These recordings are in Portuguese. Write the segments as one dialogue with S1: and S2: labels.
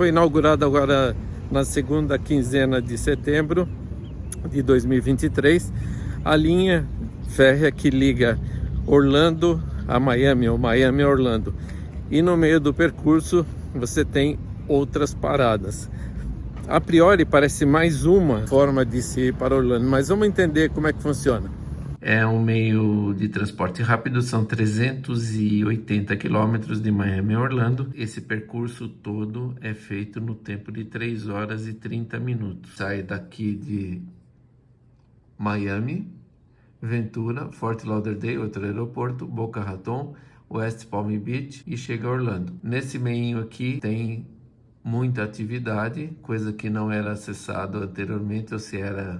S1: foi inaugurado agora na segunda quinzena de setembro de 2023, a linha férrea que liga Orlando a Miami, ou Miami a Orlando. E no meio do percurso você tem outras paradas. A priori parece mais uma forma de se ir para Orlando, mas vamos entender como é que funciona. É um meio de transporte rápido, são 380 quilômetros de Miami a Orlando. Esse percurso todo é feito no tempo de 3 horas e 30 minutos. Sai daqui de Miami, Ventura, Fort Lauderdale, outro aeroporto, Boca Raton, West Palm Beach e chega a Orlando. Nesse meio aqui tem muita atividade, coisa que não era acessado anteriormente, ou se era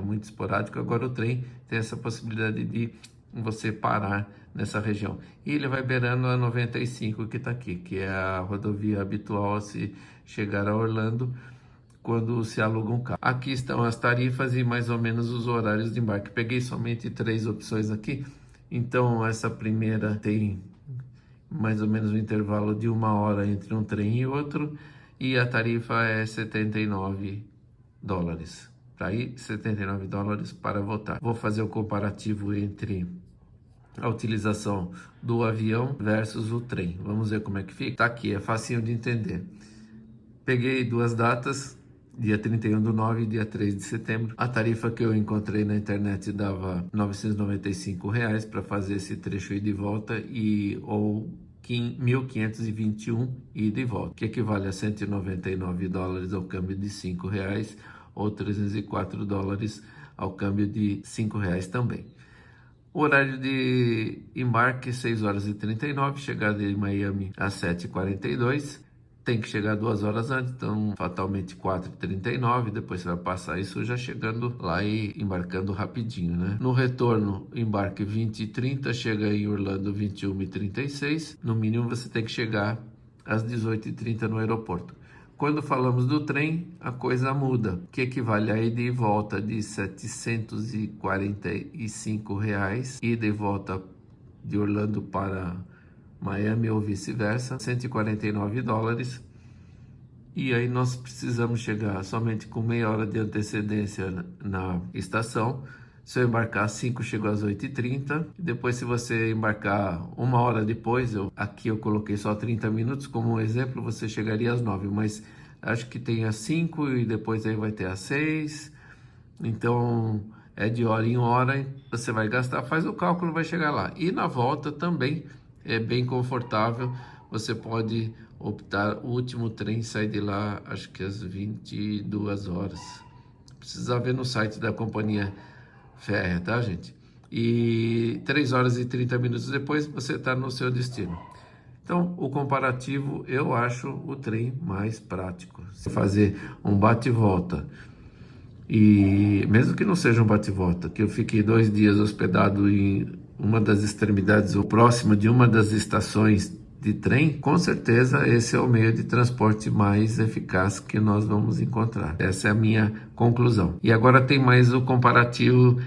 S1: muito esporádico. Agora o trem tem essa possibilidade de você parar nessa região. E ele vai beirando a 95 que está aqui, que é a rodovia habitual a se chegar a Orlando quando se aluga um carro. Aqui estão as tarifas e mais ou menos os horários de embarque. Peguei somente 3 opções aqui, então essa primeira tem mais ou menos um intervalo de 1 hora entre um trem e outro, e a tarifa é $79. Tá aí, $79 para voltar. Vou fazer o comparativo entre a utilização do avião versus o trem. Vamos ver como é que fica. Tá aqui, é facinho de entender. Peguei 2 datas, dia 31/9 e dia 3 de setembro. A tarifa que eu encontrei na internet dava R$ 995 para fazer esse trecho ida e volta, ou 1.521 ida e volta, que equivale a $199 ao câmbio de R$ 5, ou $304 ao câmbio de R$ 5 também. O horário de embarque 6 horas e 39, chegada em Miami às 7h42. Tem que chegar 2 horas antes, então fatalmente 4h39, depois você vai passar isso já chegando lá e embarcando rapidinho, né? No retorno, embarque 20h30, chega em Orlando 21h36, no mínimo você tem que chegar às 18h30 no aeroporto. Quando falamos do trem, a coisa muda, que equivale a ida e volta de R$ 745, ida e volta de Orlando para Miami ou vice-versa, $149. E aí nós precisamos chegar somente com meia hora de antecedência na estação. Se eu embarcar às 5, chego às 8h30. Depois, se você embarcar 1 hora depois, aqui eu coloquei só 30 minutos como um exemplo, você chegaria às 9, mas acho que tem às 5 e depois aí vai ter às 6. Então é de hora em hora, você vai gastar, faz o cálculo, vai chegar lá. E na volta também é bem confortável, você pode optar, o último trem sai de lá, acho que às 22 horas. Precisa ver no site da companhia férrea, tá, gente? E 3 horas e 30 minutos depois você está no seu destino. Então, o comparativo, eu acho o trem mais prático. Se fazer um bate e volta, e mesmo que não seja um bate e volta, que eu fiquei 2 dias hospedado em uma das extremidades ou próximo de uma das estações de trem, com certeza esse é o meio de transporte mais eficaz que nós vamos encontrar. Essa é a minha conclusão. E agora tem mais o comparativo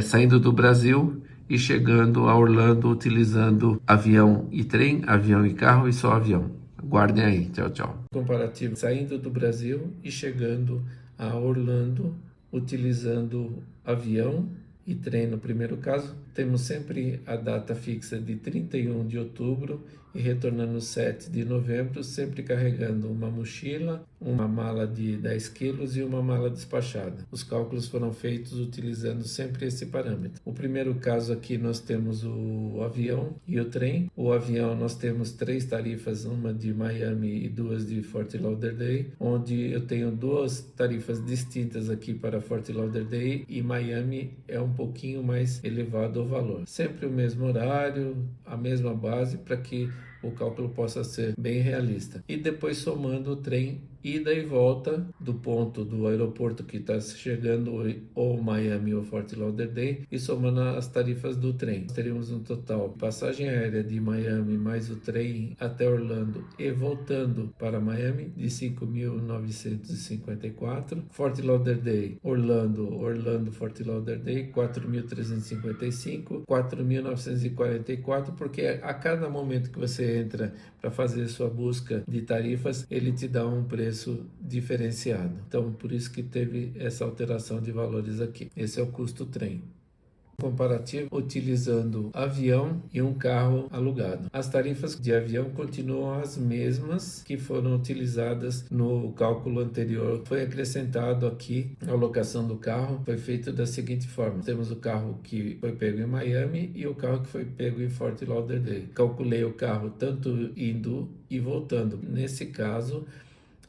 S1: saindo do Brasil e chegando a Orlando utilizando avião e trem, avião e carro e só avião. Guardem aí. Tchau, tchau. Comparativo saindo do Brasil e chegando a Orlando utilizando avião e trem no primeiro caso. Temos sempre a data fixa de 31 de outubro e retornando 7 de novembro, sempre carregando uma mochila, uma mala de 10 quilos e uma mala despachada. Os cálculos foram feitos utilizando sempre esse parâmetro. O primeiro caso aqui nós temos o avião e o trem. O avião nós temos 3 tarifas, uma de Miami e 2 de Fort Lauderdale, onde eu tenho 2 tarifas distintas aqui para Fort Lauderdale e Miami é um pouquinho mais elevado o valor. Sempre o mesmo horário, a mesma base para que o cálculo possa ser bem realista. E depois somando o trem ida e volta do ponto do aeroporto que está chegando, ou Miami ou Fort Lauderdale, e somando as tarifas do trem. Nós teríamos um total de passagem aérea de Miami mais o trem até Orlando e voltando para Miami de 5.954. Fort Lauderdale, Orlando, Fort Lauderdale, 4.355, 4.944, porque a cada momento que você você entra para fazer sua busca de tarifas, ele te dá um preço diferenciado. Então, por isso que teve essa alteração de valores aqui. Esse é o custo trem. Comparativo utilizando avião e um carro alugado. As tarifas de avião continuam as mesmas que foram utilizadas no cálculo anterior. Foi acrescentado aqui a locação do carro, foi feito da seguinte forma: temos o carro que foi pego em Miami e o carro que foi pego em Fort Lauderdale. Calculei o carro tanto indo e voltando. Nesse caso,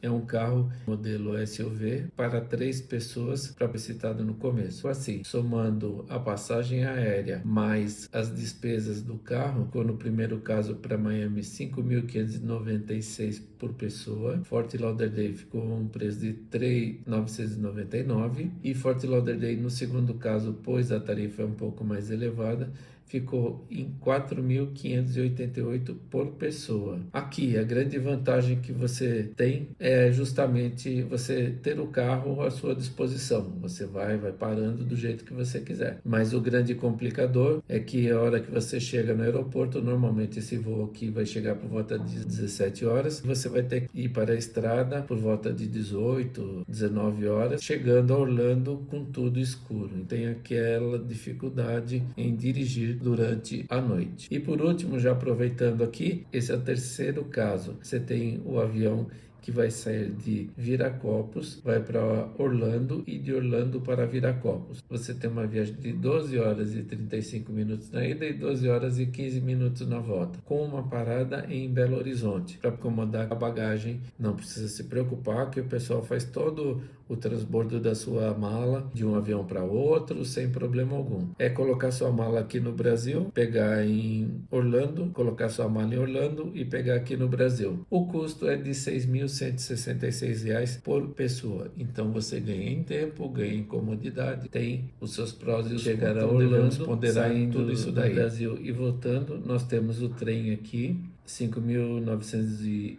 S1: é um carro modelo SUV para 3 pessoas, para citado no começo. Assim, somando a passagem aérea mais as despesas do carro, ficou no primeiro caso para Miami 5.596 por pessoa. Fort Lauderdale ficou um preço de 3.999 e Fort Lauderdale no segundo caso, pois a tarifa é um pouco mais elevada, ficou em 4.588 por pessoa. Aqui, a grande vantagem que você tem é justamente você ter o carro à sua disposição. Você vai parando do jeito que você quiser. Mas o grande complicador é que a hora que você chega no aeroporto, normalmente esse voo aqui vai chegar por volta de 17 horas, você vai ter que ir para a estrada por volta de 18, 19 horas, chegando a Orlando com tudo escuro. E tem aquela dificuldade em dirigir durante a noite. E por último, já aproveitando aqui, esse é o terceiro caso. Você tem o avião que vai sair de Viracopos, vai para Orlando e de Orlando para Viracopos. Você tem uma viagem de 12 horas e 35 minutos na ida e 12 horas e 15 minutos na volta, com uma parada em Belo Horizonte. Para acomodar a bagagem, não precisa se preocupar que o pessoal faz todo o transbordo da sua mala de um avião para outro sem problema algum. É colocar sua mala aqui no Brasil, pegar em Orlando, colocar sua mala em Orlando e pegar aqui no Brasil. O custo é de R$ 6.166 por pessoa. Então você ganha em tempo, ganha em comodidade, tem os seus prós e os chegar a Orlando, saindo tudo isso daí. Do Brasil e voltando, nós temos o trem aqui, 5.954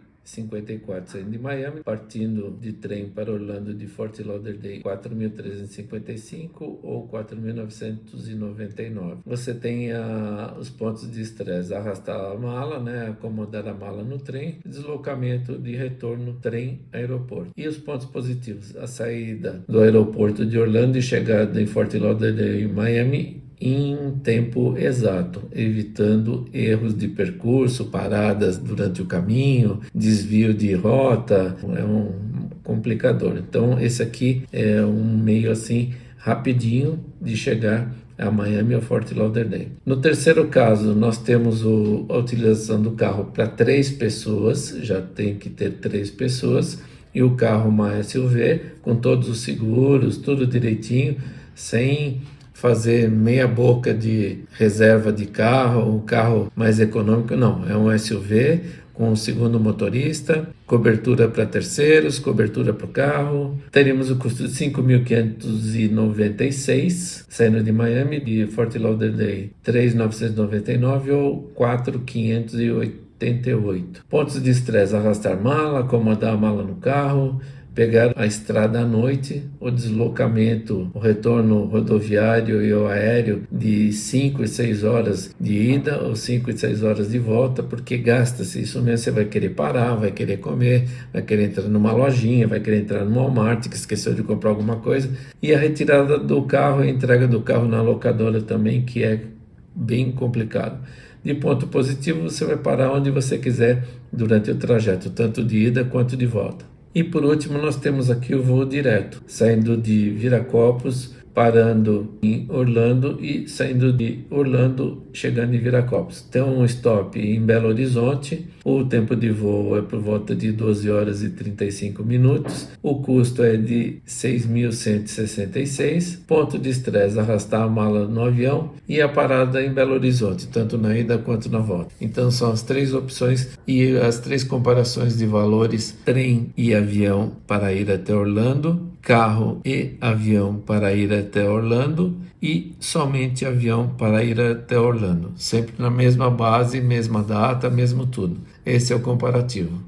S1: saindo de Miami, partindo de trem para Orlando de Fort Lauderdale 4.355 ou 4.999. Você tem os pontos de estresse: arrastar a mala, acomodar a mala no trem, deslocamento de retorno trem-aeroporto. E os pontos positivos: a saída do aeroporto de Orlando e chegada em Fort Lauderdale e Miami em tempo exato, evitando erros de percurso, paradas durante o caminho, desvio de rota, é um complicador. Então esse aqui é um meio assim rapidinho de chegar a Miami ou Fort Lauderdale. No terceiro caso, nós temos a utilização do carro para 3 pessoas, já tem que ter 3 pessoas, e o carro uma SUV, com todos os seguros, tudo direitinho, sem fazer meia boca de reserva de carro, um carro mais econômico, não. É um SUV com um segundo motorista, cobertura para terceiros, cobertura para o carro. Teríamos o custo de 5.596, saindo de Miami, de Fort Lauderdale 3.999 ou 4.588. Pontos de estresse: arrastar mala, acomodar a mala no carro, pegar a estrada à noite, o deslocamento, o retorno rodoviário e o aéreo de 5 e 6 horas de ida ou 5 e 6 horas de volta, porque gasta-se isso mesmo. Você vai querer parar, vai querer comer, vai querer entrar numa lojinha, vai querer entrar no Walmart, que esqueceu de comprar alguma coisa, e a retirada do carro e a entrega do carro na locadora também, que é bem complicado. De ponto positivo, você vai parar onde você quiser durante o trajeto, tanto de ida quanto de volta. E por último, nós temos aqui o voo direto, saindo de Viracopos, parando em Orlando e saindo de Orlando, chegando em Viracopos. Tem um stop em Belo Horizonte, o tempo de voo é por volta de 12 horas e 35 minutos, o custo é de 6.166, ponto de estresse: arrastar a mala no avião e a parada em Belo Horizonte, tanto na ida quanto na volta. Então são as 3 opções e as 3 comparações de valores: trem e avião para ir até Orlando, carro e avião para ir até Orlando e somente avião para ir até Orlando. Sempre na mesma base, mesma data, mesmo tudo. Esse é o comparativo.